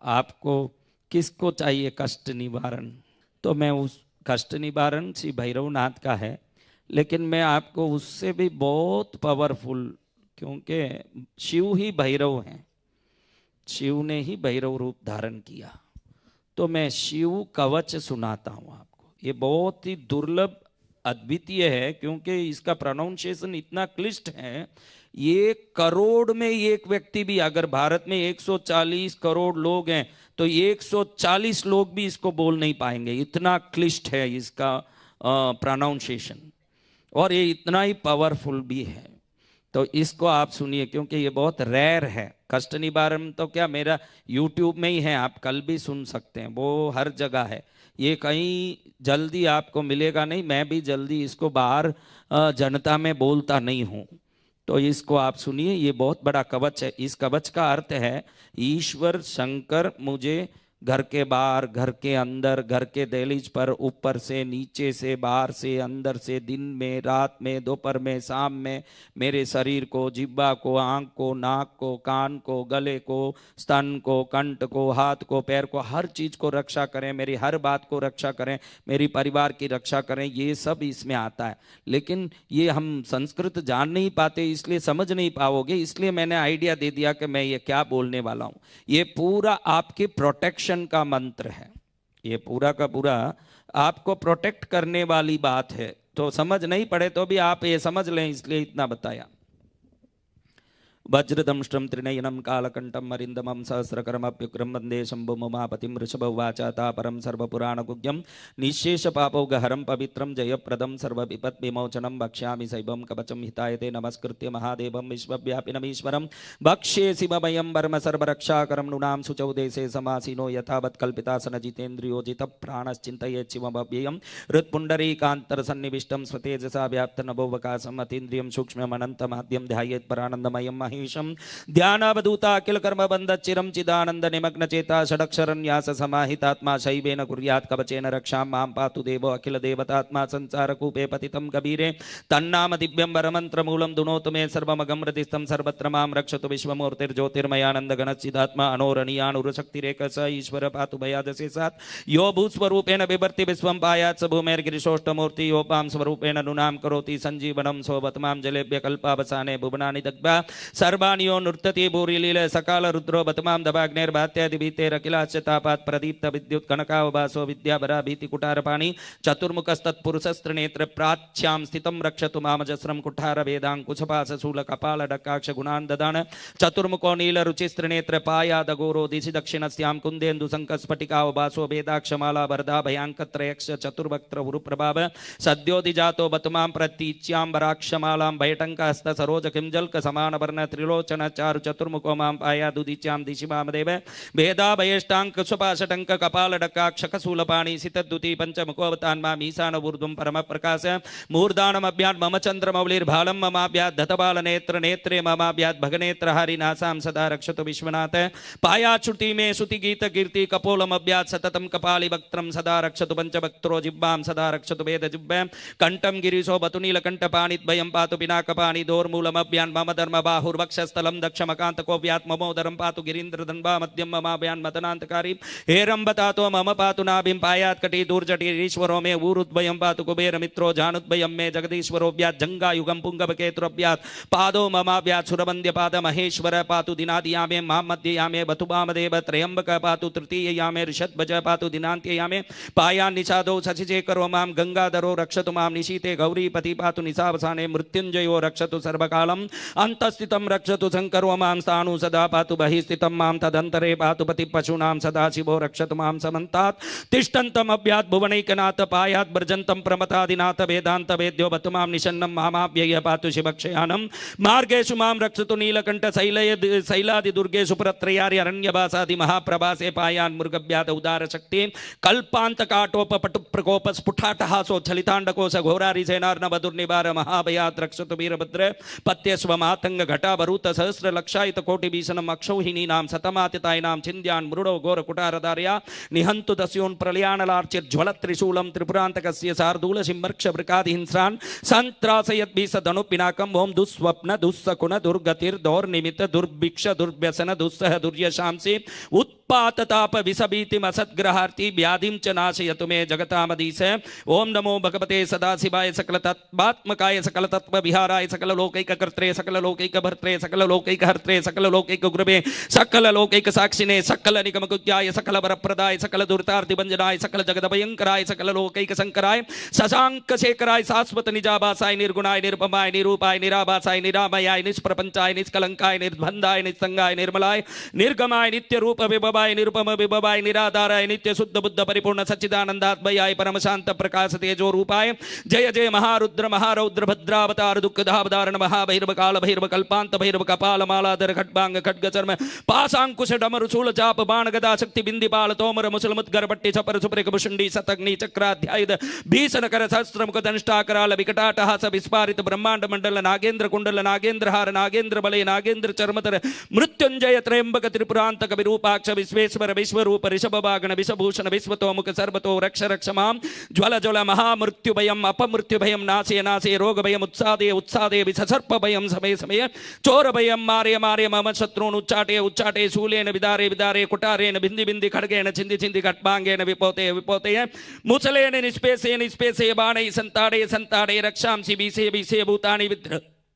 आपको किसको चाहिए कष्ट निवारण, तो मैं उस कष्ट निवारण श्री भैरवनाथ का है, लेकिन मैं आपको उससे भी बहुत पावरफुल, क्योंकि शिव ही भैरव हैं, शिव ने ही भैरव रूप धारण किया, तो मैं शिव कवच सुनाता हूँ आपको। ये बहुत ही दुर्लभ अद्वितीय है, क्योंकि इसका प्रोनाउंसिएशन इतना क्लिष्ट है। ये करोड़ में एक व्यक्ति भी, अगर भारत में 140 करोड़ लोग हैं तो 140 लोग भी इसको बोल नहीं पाएंगे, इतना क्लिष्ट है इसका प्रोनाउंसिएशन, और ये इतना ही पावरफुल भी है। तो इसको आप सुनिए, क्योंकि ये बहुत रेयर है। कष्ट निवारण तो क्या मेरा यूट्यूब में ही है, आप कल भी सुन सकते हैं, वो हर जगह है, ये कहीं जल्दी आपको मिलेगा नहीं, मैं भी जल्दी इसको बाहर जनता में बोलता नहीं हूँ। तो इसको आप सुनिए, ये बहुत बड़ा कवच है। इस कवच का अर्थ है ईश्वर शंकर मुझे घर के बाहर, घर के अंदर, घर के दहलीज पर, ऊपर से, नीचे से, बाहर से, अंदर से, दिन में, रात में, दोपहर में, शाम में, मेरे शरीर को, जिह्वा को, आंख को, नाक को, कान को, गले को, स्तन को, कंठ को, हाथ को, पैर को, हर चीज को रक्षा करें, मेरी हर बात को रक्षा करें, मेरी परिवार की रक्षा करें, ये सब इसमें आता है। लेकिन ये हम संस्कृत जान नहीं पाते, इसलिए समझ नहीं पाओगे, इसलिए मैंने आइडिया दे दिया कि मैं ये क्या बोलने वाला हूं। ये पूरा आपके प्रोटेक्शन का मंत्र है, ये पूरा का पूरा आपको प्रोटेक्ट करने वाली बात है। तो समझ नहीं पड़े तो भी आप ये समझ लें, इसलिए इतना बताया। वज्रदंष्ट्रं त्रिनयनं कालकंठं मरिंदमं सहस्रकरमप्युग्रं वंदे शंभुं उमापतिं वृषभवाचा तापरं सर्वपुराणगुह्यं निःशेषपापौघहरं पवित्रं जयप्रदं सर्वविपद्विमोचनं वक्ष्यामि शैवं कवचं हितायते नमस्कृत्य महादेवं विश्वव्यापिनमीश्वरं भक्ष्ये शिवमयं वर्म सर्वरक्षाकरं नृणां शुचौ देशे समासीनो यथावत् कल्पितासनजितेन्द्रियो जितप्राणश्चिन्तयेत् शिवमव्ययं हृत्पुण्डरीकान्तरसन्निविष्टं स्वतेजसा व्याप्तनभोवकाशम् अतीन्द्रियं सूक्ष्ममनन्तमाद्यं ध्यायेत् परानन्दमयं महेशं ध्यानावधूता अखिल कर्म बंध चिरम चिदानंद निमग्न चेता षडक्षरन्यास समाहितात्मा शैवेन कुर्यात् कवचेन रक्षां मां पातु देवो अखिल देवतात्मा संसार कूपे पतितं कबीरे तन्नाम दिव्यं वरमंत्र मूलं दुनोतु मे सर्वमगं हृदिस्थं सर्वत्र मां रक्षतु विश्वमूर्तिर्ज्योतिर्मयानंद गणचिदात्मा अनोरणीयानुरशक्तिरेक स ईश्वर पातु भयादशेषात् यो भूस्वरूपेण बिभर्ति विश्वं पायात् स भूमेर्गिरिशोष्टमूर्ति यो पां स्वरूपेण नृणां करोति संजीवनं सोवतमां जलेभ्य कल्पावसाने भुवनानि दग्ध्वा सर्वाणियो नृत्यति भूरिलील सकाल रुद्रो बतमां दभाग्नेर्भात्यादिभीतेरखिलाश्च तापात् प्रदीप्त विद्युत् कनकावभासो विद्याभरा भीतिकुटारपाणि चतुर्मुखस्तत्पुरुषस्त्रिनेत्र प्राच्यां स्थितं रक्षतु मामजस्रं कुठार वेदाङ्कुशपाश शूल कपाल डकाक्ष गुणान् ददान चतुर्मुखो नील रुचिस्त्रिनेत्र पायादघोरो दिशि दक्षिणस्यां कुन्देन्दु शङ्खस्फटिकावभासो वेदाक्षमाला वरदा भयाङ्कत्रयक्ष चतुर्वक्त्र उरुप्रभाव सद्योदिजातो बतमां प्रतीच्यां वराक्षमालां भयटङ्कहस्त सरोज किंजल्क समान वर्ण त्रिलोचन चारु चतुर्मुखो मां पायादुदिच्यां दिशि वामदेव वेदाभयेष्टाङ्क स्वपाशटङ्क कपाल डकाक्षक शूलपाणि सितद्दुति पंचमुखोऽवतान्माम् ईशान ऊर्ध्वं परम प्रकाश मूर्धानमभ्यात् मम चन्द्रमौलिर्भालं ममाभ्यात् धतबाल नेत्र नेत्रे ममाभ्यात् भगनेत्र हरिनासां सदा रक्षतु विश्वनाथ पायाच्छुति मे श्रुति गीत कीर्ति कपोलमभ्यात् सततं कपालि वक्त्रं सदा रक्षतु पंचवक्त्रो जिह्वां सदा रक्षतु वेद जिह्वां कंठं गिरिशो बतुनीलकण्ठपाणिद्वयं पातु पिनाकपाणि दोर्मूलमभ्यान् मम धर्म बाहुर्वक्षस्थलं दक्षमकान्तको व्यात्ममोदरं पातु गिरीन्द्रधन्वा मध्यं ममाभ्यान् मदनान्तकारी हेरम्बतातो मम पातु नाभिं पायात् कटी दूर्जटीरीश्वरो मे ऊरुद्वयं पातु कुबेरमित्रो जानुद्वयं मे जगदीश्वरोऽभ्यात् जङ्गायुगं पुङ्गवकेतुरभ्यात् पादो ममाभ्यात् सुरवन्द्यपाद महेश्वर पातु दिनादियामे मां मध्ययामे बतुवामदेव त्र्यम्बक पातु तृतीययामे ऋषध्वज पातु दिनान्त्ययामे पायान् निषादो शशिशेखरो मां गङ्गाधरो रक्षतु मां निशीते गौरीपति पातु निशावसाने मृत्युञ्जयो रक्षतु सर्वकालम् अंतस्थितं रक्षतु शङ्करो मां स्थाणु सदा पातु बहिस्थितं मां तदन्तरे पातु पति पशूनां सदा शिवो रक्षतु मां समन्तात् तिष्ठन्तमभ्यात् भुवनैकनाथ पायात् व्रजन्तं प्रमथादिनाथ वेदान्त वेद्यो बतु मां निषन्नं मामाव्यय पातु शिवक्षयानं मार्गेषु मां रक्षतु नीलकण्ठ शैलादिदुर्गेषु पुरत्रयारि अरण्यवासादि महाप्रभासे पायान् मृगभ्यात् उदार शक्ति कल्पान्तकाटोपपटु प्रकोप स्फुटाटहासो चलिताण्डकोश घोरारि सेनार्णव दुर्निवार महाभयात् रक्षतु वीरभद्र पत्यस्व मातंग घटावरूत सहस्र लक्षायित कोटि भीषणम अक्षौहिनीनां शतमातितायिनां चिन्द्यान् मृडो घोर कुटारधार्या निहन्तु दस्योन् प्रलयानलार्चिर्ज्वल त्रिशूलं त्रिपुरान्तकस्य शार्दूल सिंहर्क्ष वृकादिहिंस्रान् सन्त्रासयत् भीषदनुपिनाकम् ओं दुःस्वप्न दुःसकुन दुर्गतिर्दौर्निमित दुर्भिक्ष दुर्व्यसन दुस्सह दुर्यशांसि पातताप विषभीतिम असद्ग्रहार्ति व्याधिम च नाशयतु मे जगतामधीश। ओम नमो भगवते सदाशिवाय सकल तत्त्वात्मकाय सकल तत्व विहाराय सकल लोकैक कर्त्रे सकल लोकैक भर्त्रे सकल लोकैक हर्त्रे सकल लोकैक गुरुवे सकल लोकैक साक्षिणे सकल निगम कुज्याय सकल वरप्रदाय सकल दुर्तार्ति भंजनाय सकल जगद भयंकराय सकल लोकैक शंकराय शशांक शेखराय शाश्वत निजाभासाय निर्गुणाय निरुपमाय निरूपाय निराभासाय निरामयाय निष्प्रपंचाय निष्कलंकाय निर्बंधाय निस्संगाय निर्मलाय निर्गमाय नित्य रूप विभवाय निरुपम विभवाय निराधाराय नित्य शुद्ध बुद्ध परिपूर्ण सच्चिदानंदात्मयाय परम शांत प्रकाश तेजो रूपाय जय जय महारुद्र महारौद्र भद्रावतार दुःखदावदारण महाभैरव काल भैरव कल्पांत भैरव कपाल मालाधर खड्बांग खड्ग चर्म पाशांकुश डमरु शूल चाप बाण गदा शक्ति बिंदिपाल तोमर मुसल मुद्गर पट्टी छपर सुप्रेक भुषुंडी शतग्नि चक्राध्यायुध भीषण कर सहस्रमुख दंष्टाकराल विकटाटहास विस्फारित ब्रह्मांड मंडल नागेंद्र कुंडल नागेंद्र हार नागेंद्र बले नागेंद्र चर्मतर मृत्युंजय त्रयंबक त्रिपुरांतक विरूपाक्ष विश्वेश्वर विश्वरूप ऋषभवागण विषभूषण विश्वतोमुख सर्वतो रक्ष रक्ष मां ज्वल ज्वल महामृत्यु भयम अपमृत्यु भयम नाशे नाशे रोग भयम उत्सादे उत्सादे विसर्प भयम समय समय चोर भयम मारे मारे मम शत्रून् उच्चाटे उच्चाटे शूलेन विदारे विदारे कुटारेण बिंदि बिंदि खड्गेन छिंदि छिंदि खट्बांगेन विपोते विपोते मुसलेन निष्पेसे निष्पेसे बाणै संताड़े संताड़े रक्षांसि बीसे बीसे भूतानि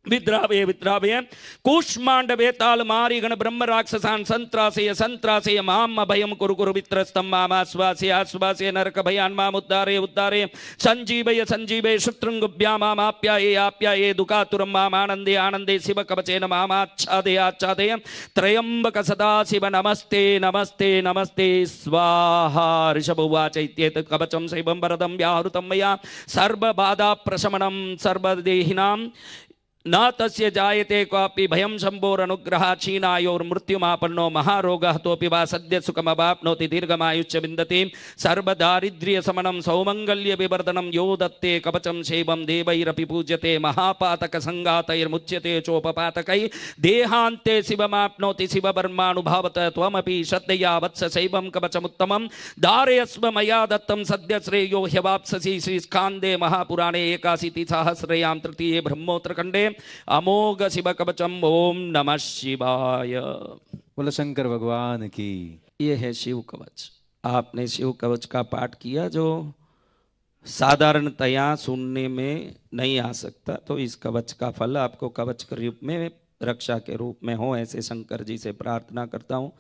विद्रावे विद्रावे कूष्मांडवे ताल मारी गण ब्रह्म राक्षसान् संत्रासय संत्रासय माम भयम कुरु कुरु वित्रस्तम माम आश्वासय आश्वासय नरक भयान् माम उद्धारे उद्धारे संजीवय संजीवय शत्रुंगभ्यां माम आप्याये आप्याये दुःखातुरं माम आनंदे आनंदे शिव कवचेन माम आच्छादय आच्छादय त्र्यंबक सदाशिव नमस्ते नमस्ते नमस्ते स्वाहा। ऋषभ उवाच इत्येतत् कवचं शैवं वरदं व्याहृतं मया सर्वबाधा प्रशमनं सर्वदेहिनां न तस्य जायते क्वापि भयं शम्भोरनुग्रहा क्षीणायोर्मृत्युमापन्नो महारोगः तोऽपि वा सद्य सुखमवाप्नोति दीर्घमायुष्य विन्दति सर्वदारिद्र्यशमनं सौमङ्गल्यविवर्धनं यो दत्ते कवचं शैवं देवैरपि पूज्यते महापातकसङ्घातैर्मुच्यते चोपपातकैः देहान्ते शिवमाप्नोति शिववर्मानुभावत त्वमपि श्रद्धया वत्स शैवं कवचमुत्तमं धारयस्व मया दत्तं सद्य श्रेयो ह्यवाप्स्यसि श्रीस्कान्दे महापुराणे 81 तृतीये ब्रह्मोत्तरखण्डे अमोघ शिव कवचम। ओम नमः शिवाय। बोलो शंकर भगवान की। ये है शिव कवच। आपने शिव कवच का पाठ किया जो साधारणतया सुनने में नहीं आ सकता, तो इस कवच का फल आपको कवच के रूप में, रक्षा के रूप में हो, ऐसे शंकर जी से प्रार्थना करता हूँ।